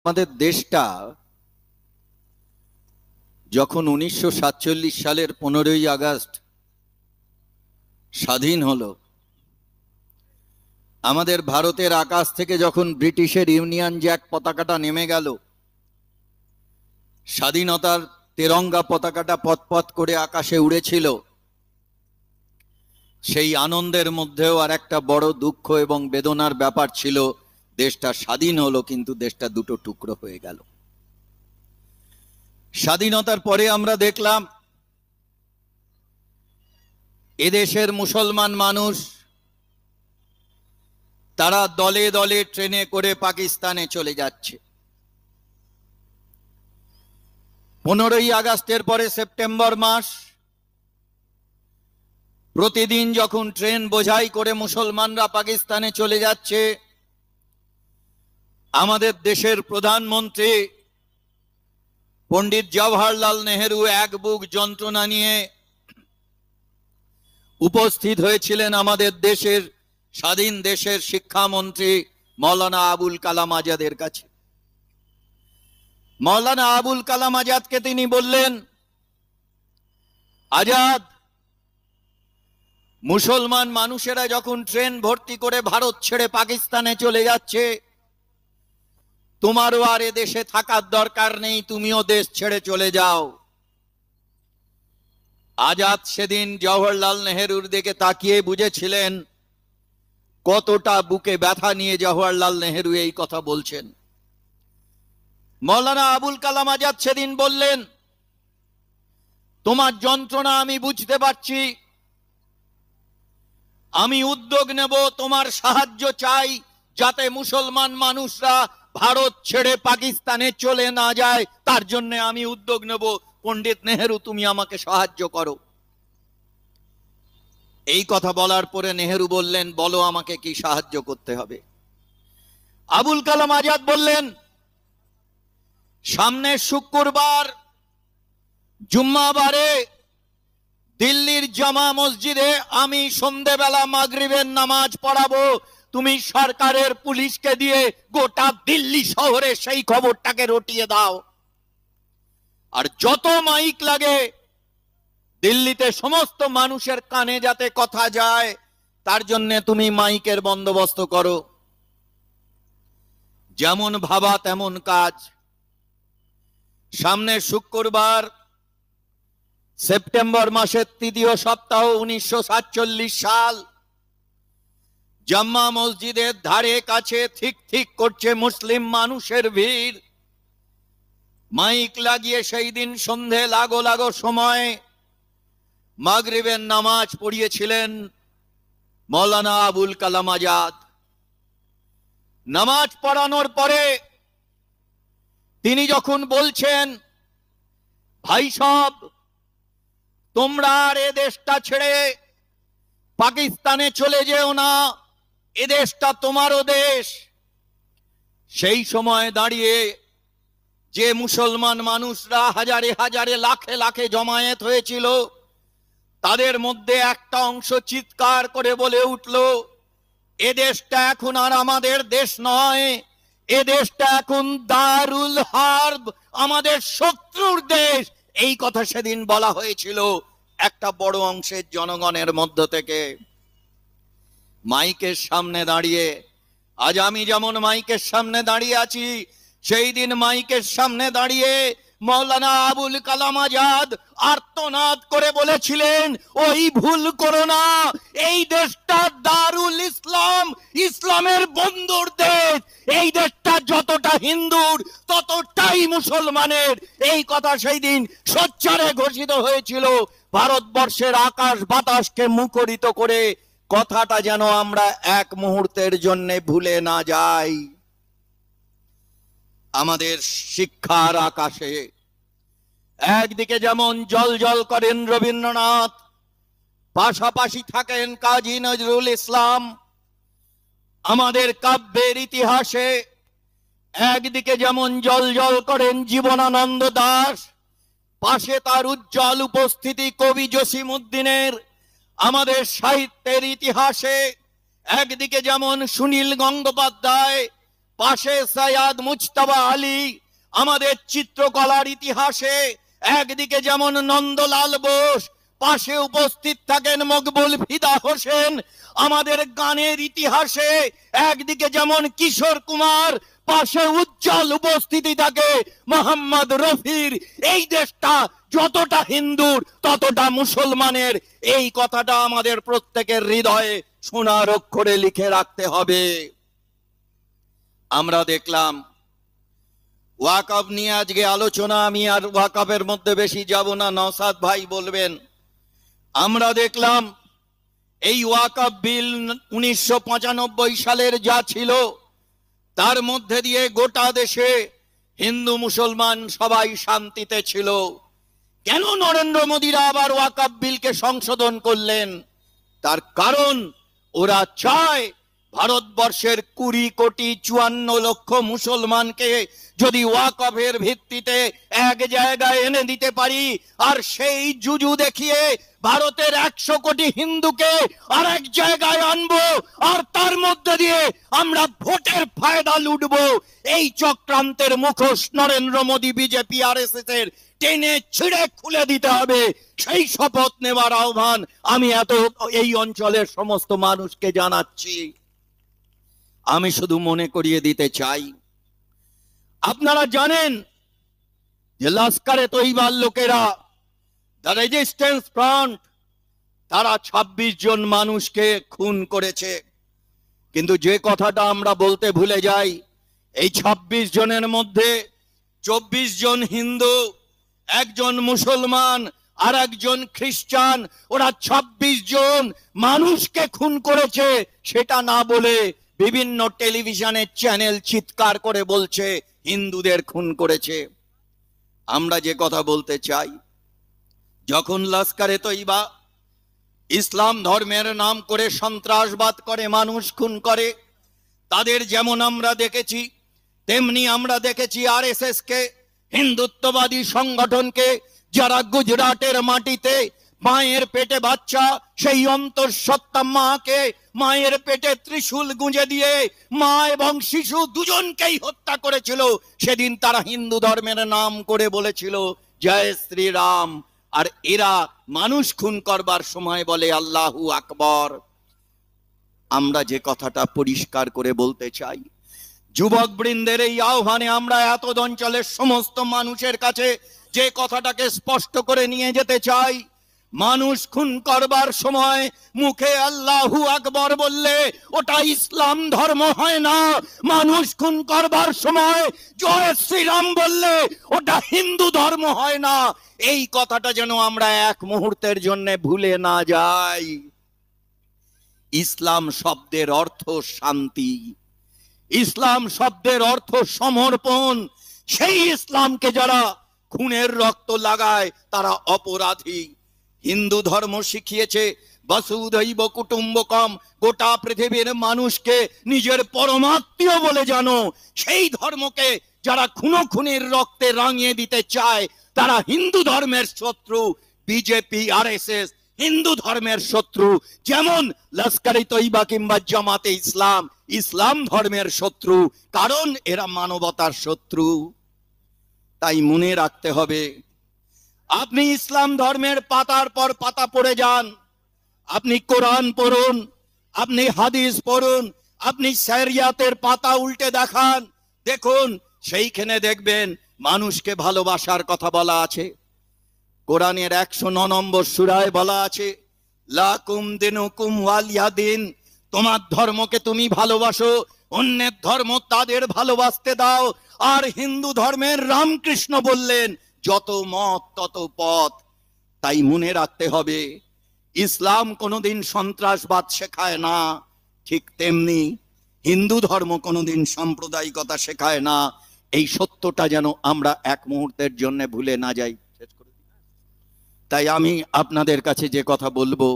আমাদের দেশটা যখন 1947 সালের 15ই আগস্ট স্বাধীন হলো, আমাদের ভারতের আকাশ থেকে যখন ব্রিটিশের ইউনিয়ন জ্যাক পতাকাটা নেমে গেল, স্বাধীনতার তেরঙ্গা পতাকাটা পথ করে আকাশে উড়েছিল, সেই আনন্দের মধ্যেও আর একটা বড় দুঃখ এবং বেদনার ব্যাপার ছিল। দেশটা স্বাধীন হলো, কিন্তু দেশটা দুটো টুকরো হয়ে গেল। স্বাধীনতার পরে আমরা দেখলাম এদেশের মুসলমান মানুষ তারা দলে দলে ট্রেনে করে পাকিস্তানে চলে যাচ্ছে। 15ই আগস্টের পরে সেপ্টেম্বর মাস, প্রতিদিন যখন ট্রেন বোঝাই করে মুসলমানরা পাকিস্তানে চলে যাচ্ছে, আমাদের দেশের প্রধানমন্ত্রী পণ্ডিত জওহরলাল নেহেরু এক বুক যন্ত্রণা নিয়ে উপস্থিত হয়েছিলেন আমাদের দেশের স্বাধীন দেশের শিক্ষামন্ত্রী মৌলানা আবুল কালাম আজাদের কাছে। মৌলানা আবুল কালাম আজাদকে তিনি বললেন, আজাদ, মুসলমান মানুষেরা যখন ট্রেন ভর্তি করে ভারত ছেড়ে পাকিস্তানে চলে যাচ্ছে, তোমারও আর এ দেশে থাকার দরকার নেই, তুমিও দেশ ছেড়ে চলে যাও। আজাদ সেদিন জওহরলাল নেহেরুর দিকে তাকিয়ে বুঝেছিলেন কতটা বুকে ব্যথা নিয়ে জওহরলাল নেহেরু এই কথা বলছেন। মৌলানা আবুল কালাম আজাদ সেদিন বললেন, তোমার যন্ত্রণা আমি বুঝতে পারছি, আমি উদ্যোগ নেব, তোমার সাহায্য চাই, যাতে মুসলমান মানুষরা ভারত ছেড়ে পাকিস্তানে চলে না যায়, তার জন্য আমি উদ্যোগ নেব। পণ্ডিত নেহেরু, তুমি আমাকে সাহায্য করো। এই কথা বলার পরে নেহেরু বললেন, বলো আমাকে কি সাহায্য করতে হবে। আবুল কালাম আজাদ বললেন, সামনের শুক্রবার জুম্মাবারে দিল্লির জামা মসজিদে আমি সন্ধ্যেবেলা মাগরিবের নামাজ পড়াবো, তুমি সরকারের পুলিশকে দিয়ে গোটা দিল্লি শহরে সেই খবরটাকে রটিয়ে দাও। আর যত মাইক লাগে দিল্লিতে সমস্ত মানুষের কানে যাতে কথা যায়, তার জন্য তুমি মাইকের বন্দোবস্ত করো। যেমন ভাবা তেমন কাজ। সামনের শুক্রবার সেপ্টেম্বর মাসের তৃতীয় সপ্তাহ 1947 সাল, জাম্মা মসজিদের ধারে কাছে ঠিক ঠিক করছে মুসলিম মানুষের ভিড়। মাইক লাগিয়ে সেই দিন সন্ধে লাগো সময় মাগরিবের নামাজ পড়িয়েছিলেন মৌলানা আবুল কালাম আজাদ। নামাজ পড়ানোর পরে তিনি যখন বলছেন, ভাই সব, তোমরা আর এ দেশটা ছেড়ে পাকিস্তানে চলে যেও না, এ দেশটা তোমারও দেশ। সেই সময় দাঁড়িয়ে যে মুসলমান মানুষরা হাজারে হাজারে লাখে লাখে জমায়েত হয়েছিল, তাদের মধ্যে একটা অংশ চিৎকার করে বলে উঠল, এ দেশটা এখন আর আমাদের দেশ নয়, এ দেশটা এখন দারুল হার্ব, আমাদের শত্রুর দেশ। এই কথা সেদিন বলা হয়েছিল একটা বড় অংশের জনগণের মধ্য থেকে। মাইকের সামনে দাঁড়িয়ে, আজ আমি যেমন মাইকের সামনে দাঁড়িয়ে আছি, সেই দিন মাইকের সামনে দাঁড়িয়ে মৌলানা আবুল কালাম আজাদ আর্তনাদ করে বলেছিলেন, ওই ভুল করো না, এই দেশটা দারুল ইসলাম, ইসলামের বন্ধুর দেশ, এই দেশটা যতটা হিন্দুর ততটাই মুসলমানের। এই কথা সেই দিন সোচ্চারে ঘোষিত হয়েছিল। ভারতবর্ষের আকাশ বাতাসকে মুখরিত করে কথাটা যেন আমরা এক মুহূর্তের জন্য ভুলে না যাই। আমাদের শিক্ষার আকাশে একদিকে যেমন জল করেন রবীন্দ্রনাথ, পাশাপাশি থাকেন কাজী নজরুল ইসলাম। আমাদের কাব্যের ইতিহাসে একদিকে যেমন জল করেন জীবনানন্দ দাশ, পাশে তার উজ্জ্বল উপস্থিতি কবি জসিমউদ্দিনের। আমাদের সাহিত্যের ইতিহাসে একদিকে যেমন সুনীল গঙ্গোপাধ্যায়, পাশে সৈয়দ মুজতবা আলী, আমাদের চিত্রকলার ইতিহাসে একদিকে যেমন নন্দলাল বোস, পাশে উপস্থিত থাকেন মকবুল ফিদা হোসেন। আমাদের গানের ইতিহাসে একদিকে যেমন কিশোর কুমার, পাশে উজ্জ্বল উপস্থিতি থাকে মোহাম্মদ রফির। এই দেশটা যতটা হিন্দুর ততটা মুসলমানের, এই কথাটা আমাদের প্রত্যেকের হৃদয়ে সোনার অক্ষরে লিখে রাখতে হবে। আমরা দেখলাম ওয়াকফ নিয়ে আজকে আলোচনা, আমি আর ওয়াকফের মধ্যে বেশি যাব না, নওশাদ ভাই বলবেন। আমরা দেখলাম এই ওয়াকফ বিল 1995 সালের যা ছিল, তার মধ্যে দিয়ে গোটা দেশে হিন্দু মুসলমান সবাই শান্তিতে ছিল। কেন নরেন্দ্র মোদীরা আবার ওয়াকফ বিলকে সংশোধন করলেন? তার কারণ ওরা চায় ভারতবর্ষের 20,54,00,000 মুসলমানকে যদি ওয়াকফের ভিত্তিতে এক জায়গায় এনে দিতে পারি, আর সেই জুজু দেখিয়ে ভারতের 100 কোটি হিন্দুকে আর এক জায়গায় আনবো, আর তার মধ্যে দিয়ে আমরা ভোটের ফায়দা লুটবো, এই চক্রান্তের মুখোশ নরেন্দ্র মোদী, বিজেপি, আরএসএস এর টেনে ছিঁড়ে খুলে দিতে হবে। সেই শপথ নেবার আহ্বান আমি এই অঞ্চলের সমস্ত মানুষকে জানাচ্ছি। আমি শুধু মনে করিয়ে দিতে চাই, আপনারা জানেন যে লস্করে তৈবার লোকেরা, দ্য রেজিস্ট্যান্স ফ্রন্ট, তারা 26 জন মানুষকে খুন করেছে। কিন্তু যে কথাটা আমরা বলতে ভুলে যাই, এই 26 জনের মধ্যে 24 জন হিন্দু, একজন মুসলমান আর একজন খ্রিস্টান, ওরা 26 জন মানুষকে খুন করেছে। সেটা না বলে বিভিন্ন টেলিভিশনের চ্যানেল চিৎকার করে বলছে হিন্দুদের খুন করেছে। আমরা যে কথা বলতে চাই, যখন লস্করে তৈবা ইসলাম ধর্মের নাম করে সন্ত্রাসবাদ করে, মানুষ খুন করে, তাদের যেমন আমরা দেখেছি, তেমনি আমরা দেখেছি আরএসএস কে, হিন্দুত্ববাদী সংগঠনকে, যারা গুজরাটের মাটিতে মায়ের পেটে বাচ্চা, সেই অন্তঃসত্ত্বা মাকে মায়ের পেটে ত্রিশূল গুঁজে দিয়ে মা এবং শিশু দুজনকেই হত্যা করেছিল। সেদিন তারা হিন্দু ধর্মের নাম করে বলেছিল জয় শ্রীরাম, আর এরা মানুষ খুন করবার সময় বলে আল্লাহু আকবার। আমরা যে কথাটা পরিষ্কার করে বলতে চাই, যুবক বৃন্দের এই আহ্বানে আমরা এত অঞ্চলের সমস্ত মানুষের কাছে যে কথাটাকে স্পষ্ট করে নিয়ে যেতে চাই, মানুষ খুন করবার সময় মুখে আল্লাহু আকবার বললে ওটা ইসলাম ধর্ম হয় না। মানুষ খুন করবার সময় জয় শ্রীরাম বললে ওটা হিন্দু ধর্ম হয় না। এই কথাটা যেন আমরা এক মুহূর্তের জন্য ভুলে না যাই। ইসলাম শব্দের অর্থ শান্তি, ইসলাম শব্দের অর্থ সমর্পণ। সেই ইসলামকে যারা খুনের রক্ত লাগায় তারা অপরাধী। হিন্দু ধর্ম শিখিয়েছে বসুধৈব কুটুম্বকম, গোটা পৃথিবীর মানুষকে নিজের পরমাত্মীয় বলে জানো। সেই ধর্মকে যারা খুনোখুনির রক্তে রাঙিয়ে দিতে চায় তারা হিন্দু ধর্মের শত্রু। বিজেপি, আরএসএস হিন্দু ধর্মের শত্রু, যেমন লস্করে তৈবা কিংবা জামাতে ইসলাম ইসলাম ধর্মের শত্রু, কারণ এরা মানবতার শত্রু। তাই মনে রাখতে হবে, আপনি ইসলাম ধর্মের পাতার পর পাতা পড়ে যান, আপনি কোরআন পড়ুন, আপনি হাদিস পড়ুন, আপনি শরিয়াতের পাতা উল্টে দেখান, দেখুন সেইখানে দেখবেন মানুষকে ভালোবাসার কথা বলা আছে। কোরআনের 109 নম্বর সূরায় বলা আছে লাকুম দিনুকুম ওয়ালিয়া দিন, তোমার ধর্মকে তুমি ভালোবাসো, অন্যের ধর্ম তাদের ভালোবাসতে দাও। আর হিন্দু ধর্মের রামকৃষ্ণ বললেন যত মত তত পথ। তাই মনে রাখতে হবে, ইসলাম কোনোদিন সন্ত্রাসবাদ শেখায় না, ঠিক তেমনি হিন্দু ধর্ম কোনোদিন সাম্প্রদায়িকতা শেখায় না। এই সত্যটা যেন আমরা এক মুহূর্তের জন্য ভুলে না যাই। তাই আমি আপনাদের কাছে যে কথা বলবো,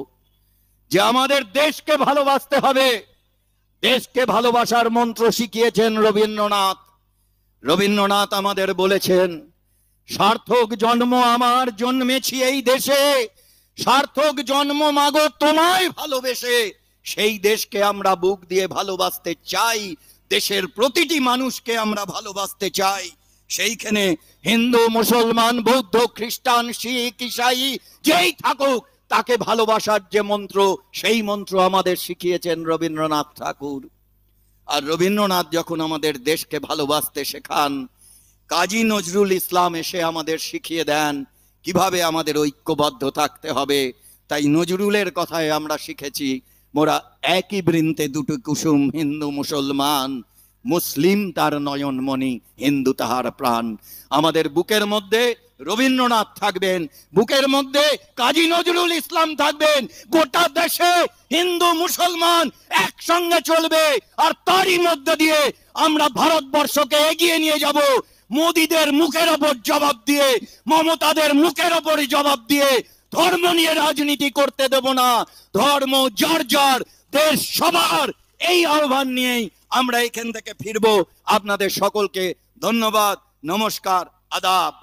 যে আমাদের দেশকে ভালোবাসতে হবে। দেশকে ভালোবাসার মন্ত্র শিখিয়েছেন রবীন্দ্রনাথ। রবীন্দ্রনাথ আমাদের বলেছেন, সার্থক জন্ম আমার জন্মেছি এই দেশে, সার্থক জন্ম মাগো তোমায় ভালোবেসে। সেই দেশকে আমরা বুক দিয়ে ভালোবাসতে চাই। দেশের প্রতিটি মানুষকে আমরা ভালোবাসতে চাই। সেইখানে হিন্দু, মুসলমান, বৌদ্ধ, খ্রিস্টান, শিখ, ঈসাই যেই থাকুক, তাকে ভালোবাসার যে মন্ত্র, সেই মন্ত্র আমাদের শিখিয়েছেন রবীন্দ্রনাথ ঠাকুর। আর রবীন্দ্রনাথ যখন আমাদের দেশকে ভালোবাসতে শেখান, কাজী নজরুল ইসলাম এসে আমাদের শিখিয়ে দেন কিভাবে আমাদের ঐক্যবদ্ধ থাকতে হবে। তাই নজরুলের কথায় আমরা শিখেছি, মোরা একই বৃন্তে দুটো কুসুম, হিন্দু মুসলমান, মুসলিম তার নয়নমণি, হিন্দু তাহার প্রাণ। আমাদের বুকের মধ্যে রবীন্দ্রনাথ থাকবেন, বুকের মধ্যে কাজী নজরুল ইসলাম থাকবেন। গোটা দেশে হিন্দু মুসলমান একসঙ্গে চলবে, আর তারই মধ্য দিয়ে আমরা ভারতবর্ষকে এগিয়ে নিয়ে যাব। মোদীদের মুখের ওপর জবাব দিয়ে, মমতাদের মুখের ওপর জবাব দিয়ে ধর্ম নিয়ে রাজনীতি করতে দেব না। ধর্ম যার যার, দেশ সবার, এই আহ্বান নিয়েই আমরা এখান থেকে ফিরবো। আপনাদের সকলকে ধন্যবাদ, নমস্কার, আদাব।